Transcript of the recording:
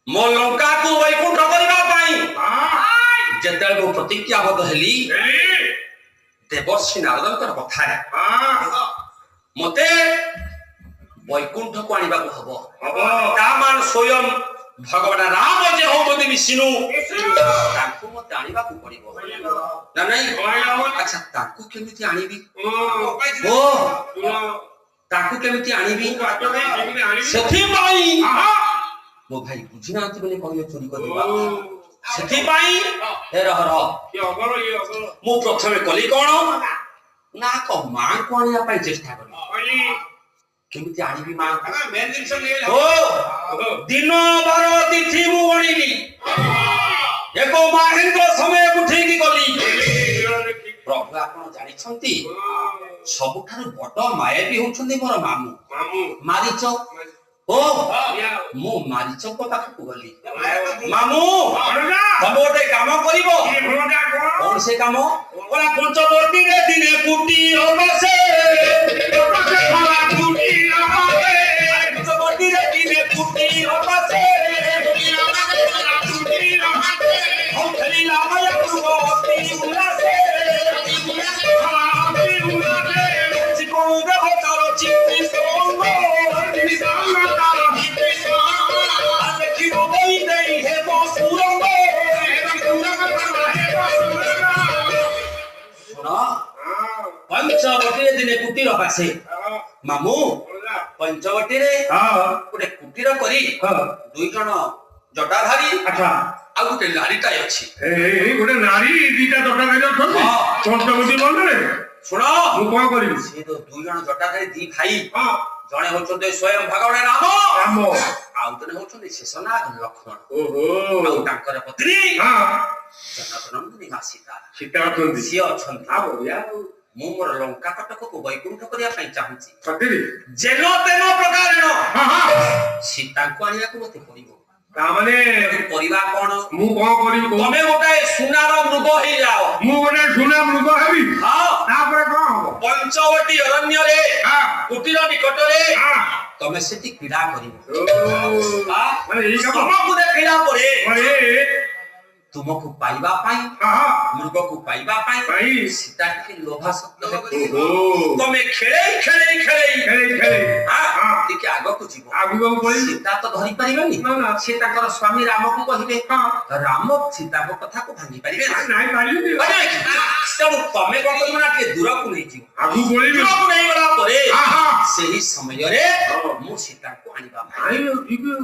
मो लंका को वैकुंठ करबा पाई जेतल को प्रतिज्ञाबद्ध हेली देवर्षि नारदंकर कथा मते वैकुंठ को आनिबा को हबो तामान स्वयं भगवान राम जे होबोदी विष्णु ताकू मते आनिबा को पड़िबो ना नहीं अच्छा ताकू केमिति आनिबी ओ ताकू केमिति आनिबी सेथि पाई मो भाई बुझिना आंती बोले कहले चोरी करबा सेथि पाई हे रह मो प्रथमे कली कोन ना को मां को आनिया पाई चेष्टा करी केमिति आनिबी मां मेन दिन से ले ओ दिन भर तिथि मु गणिली एको महेंद्र समय उठी की गली प्रभु आपण जानि छंती सबठार बड़ मायाबी होछंती मोर मामू मारीच ओ मो मारीच को पाख को गली मामू तब ओटे काम करिवो कोन से काम ओला पंचवर्ती रे दिने कुटी होबसे फला कुटी होबसे पंचवर्ती रे दिने कुटी होबसे कुटी होबसे हम खली लामय कुटी उलासे उलासे सिको दे होतारो चित्ती सोंगो पंचवटी दिने कुटीर पासे मामू पंचवटी रे गोटे कुटीर करी दुई जण जटाधारी अच्छा आ गोटे नारीटा अछि गोटे नारी दीटा जटाधारी अछन पंचवटी बंदरे सुनो मु कोन करिवि से तो दुई जण जटाधारी दी भाई जणे होचते स्वयं भगवान राम आउ जणे होचते शेषनाग लक्ष्मण ओहो आउ तांकर पत्नी जनकनंदिनी मा सीता सीता अछन सी अछन आ बोलिया मु मोर लंका कटक को वैकुंठ करिया पई चाहूची सतीरी जेनो तेनो प्रकारेण सीता को आनिया को मते पड़िबो ता माने परिवा कोन मु कोन करिवि तमे गोटे सुनार मृग हे जाओ मु गोटे सुना मृग हेबी हां तापर कोन हबो पंचवटी अरण्य रे कुटीर निकट रे तमे सेति क्रीड़ा करिवो माने ई काम तुमको देखिला परे अरे तुमको पाइबा पाई मृग को पाइबा पाई सीता के लोभा शब्द है तमे खेले हां देखि आगो को जीव आगो को सीता तो धरि परिबेनी से ताकर स्वामी राम को कहिबे राम सीता को कथा को भांगी परिबे नाही पारिबे तब तमे कोन करना के दूर को नहीं जीव आगु बोलिबे दूर को नहीं गला परे सही समय रे मु सीता को आनिबा आई